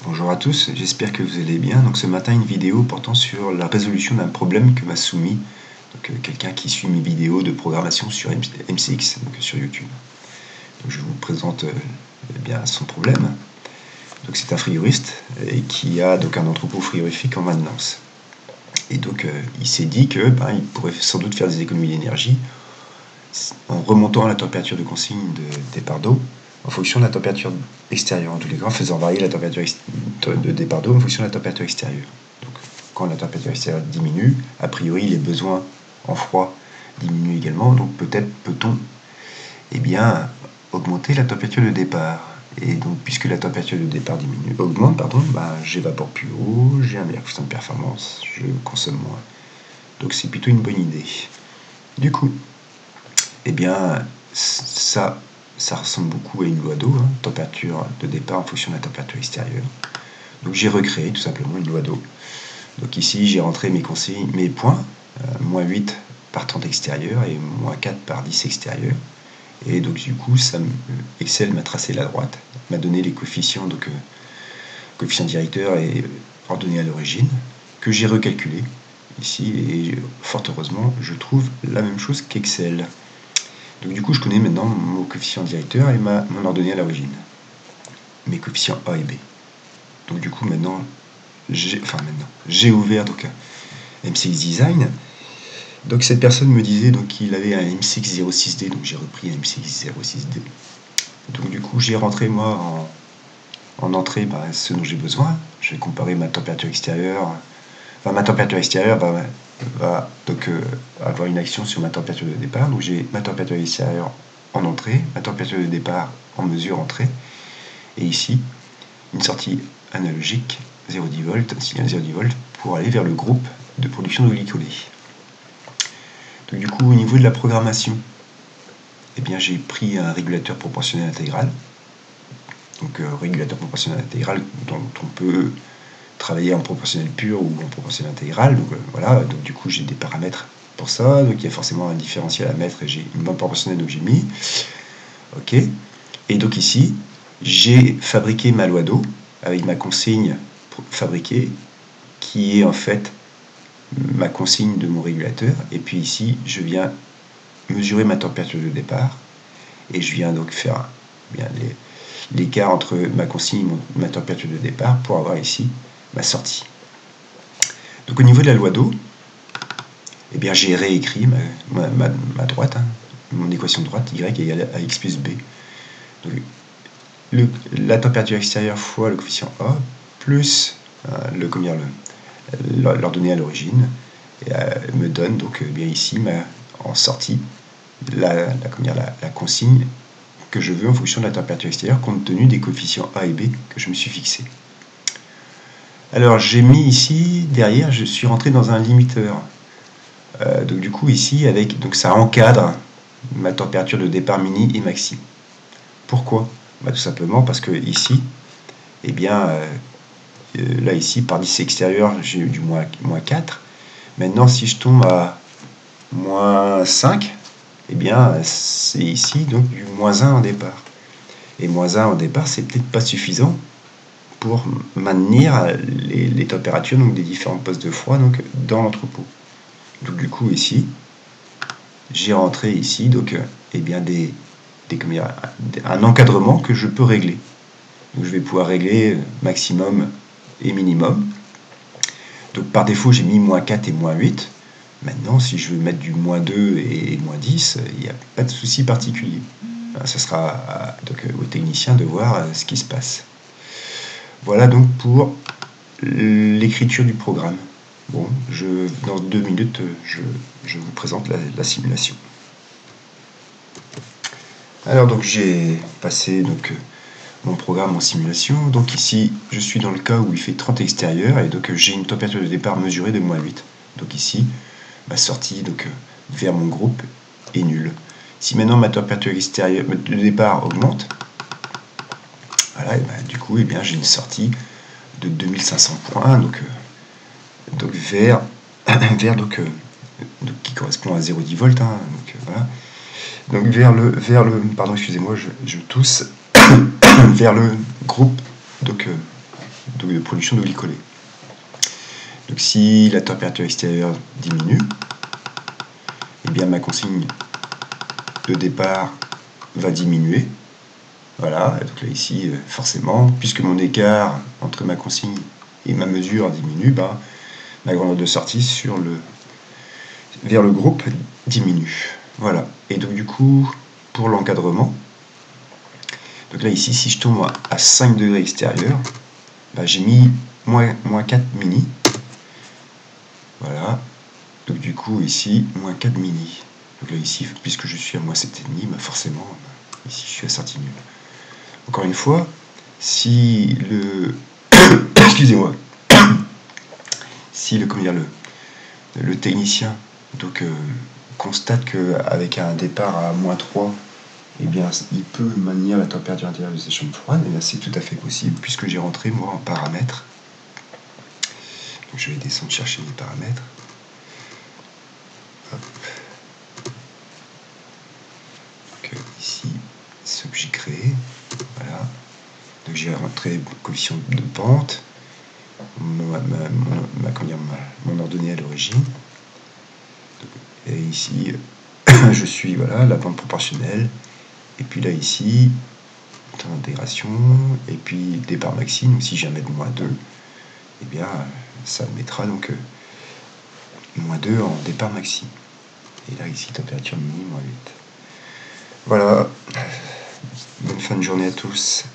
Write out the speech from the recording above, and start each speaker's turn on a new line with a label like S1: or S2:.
S1: Bonjour à tous, j'espère que vous allez bien. Donc ce matin, une vidéo portant sur la résolution d'un problème que m'a soumis quelqu'un qui suit mes vidéos de programmation sur MCX, donc sur YouTube. Donc je vous présente bien son problème. Donc c'est un frigoriste et qui a donc un entrepôt frigorifique en maintenance. Et donc il s'est dit que il pourrait sans doute faire des économies d'énergie en remontant la température de consigne de départ d'eau en fonction de la température extérieure, en tous les cas en faisant varier la température de départ d'eau en fonction de la température extérieure. Donc quand la température extérieure diminue, a priori les besoins en froid diminuent également, donc peut-être peut-on augmenter la température de départ. Et donc puisque la température de départ augmente, j'évapore plus haut, j'ai un meilleur coefficient de performance, je consomme moins. Donc c'est plutôt une bonne idée. Du coup, ça ressemble beaucoup à une loi d'eau, température de départ en fonction de la température extérieure. Donc j'ai recréé tout simplement une loi d'eau. Donc ici j'ai rentré mes consignes, mes points, moins 8 par 30 extérieur et moins 4 par 10 extérieur. Et donc du coup Excel m'a tracé la droite, m'a donné les coefficients, coefficient directeur et ordonné à l'origine, que j'ai recalculé ici, et fort heureusement je trouve la même chose qu'Excel. Donc du coup, je connais maintenant mon coefficient directeur et mon ordonnée à l'origine, mes coefficients A et B. Donc du coup, maintenant, j'ai ouvert MCX Design. Donc cette personne me disait qu'il avait un MCX 06D, donc j'ai repris un MCX 06D. Donc du coup, j'ai rentré moi en entrée ce dont j'ai besoin. Je vais comparer ma température extérieure. Ma température extérieure va avoir une action sur ma température de départ. Donc j'ai ma température extérieure en entrée, ma température de départ en mesure entrée, et ici une sortie analogique 0,10 volts, un signal 0,10 volts pour aller vers le groupe de production de glycolé. Donc du coup, au niveau de la programmation, j'ai pris un régulateur proportionnel intégral. Donc régulateur proportionnel intégral dont on peut travailler en proportionnel pur ou en proportionnel intégral. Donc voilà, donc du coup j'ai des paramètres pour ça, donc il y a forcément un différentiel à mettre et j'ai une bande proportionnelle, donc j'ai mis. Ok. Et donc ici, j'ai fabriqué ma loi d'eau avec ma consigne fabriquée, qui est en fait ma consigne de mon régulateur. Et puis ici, je viens mesurer ma température de départ et je viens donc faire l'écart entre ma consigne et ma température de départ pour avoir ici ma sortie. Donc au niveau de la loi d'eau, j'ai réécrit ma droite, mon équation de droite, y égale à x plus b. Donc, la température extérieure fois le coefficient A plus l'ordonnée à l'origine me donne ici en sortie la consigne que je veux en fonction de la température extérieure compte tenu des coefficients A et B que je me suis fixé. Alors j'ai mis ici, derrière, je suis rentré dans un limiteur. Donc du coup ici, ça encadre ma température de départ mini et maxi. Pourquoi ? Tout simplement parce que ici, là ici, par 10 extérieur, j'ai eu du moins 4. Maintenant, si je tombe à moins 5, c'est ici donc du moins 1 en départ. Et moins 1 au départ, c'est peut-être pas suffisant pour maintenir les températures des différents postes de froid dans l'entrepôt. Donc du coup ici, j'ai rentré ici un encadrement que je peux régler. Donc je vais pouvoir régler maximum et minimum. Donc par défaut, j'ai mis moins 4 et moins 8. Maintenant, si je veux mettre du moins 2 et moins 10, il n'y a pas de souci particulier. Ça sera au technicien de voir ce qui se passe. Voilà donc pour l'écriture du programme. Bon, dans 2 minutes, je vous présente la simulation. Alors donc j'ai passé mon programme en simulation. Donc ici, je suis dans le cas où il fait 30 extérieur et donc j'ai une température de départ mesurée de moins 8. Donc ici, ma sortie vers mon groupe est nulle. Si maintenant ma température extérieure de départ augmente, voilà, du coup j'ai une sortie de 2500 points, vers qui correspond à 0,10 volts. Voilà. Donc vers le pardon, excusez-moi, je tousse, vers le groupe de production de glycolé. Donc si la température extérieure diminue, eh bien ma consigne de départ va diminuer. Voilà, et donc là ici, forcément, puisque mon écart entre ma consigne et ma mesure diminue, ma grandeur de sortie vers le groupe diminue. Voilà, et donc du coup, pour l'encadrement, donc là ici, si je tombe à 5 degrés extérieur, j'ai mis moins 4 mini. Voilà, donc du coup ici, moins 4 mini. Donc là ici, puisque je suis à moins 7,5, forcément, ici je suis à sortie nulle. Encore une fois, si le excusez-moi, si le technicien constate qu'avec un départ à moins 3, eh bien, il peut maintenir la température intérieure de ces chambres froides, et bien c'est tout à fait possible puisque j'ai rentré moi en paramètres. Donc je vais descendre chercher mes paramètres. Hop. Donc ici, ce que j'ai créé, voilà. Donc j'ai rentré le coefficient de pente, mon ordonnée à l'origine. Et ici, je suis la pente proportionnelle. Et puis là ici, temps d'intégration, et puis départ maxi. Donc si j'ai un mètre moins 2, eh bien ça mettra donc moins 2 en départ maxi. Et là ici, température minimum moins 8. Voilà. Bonne fin de journée à tous.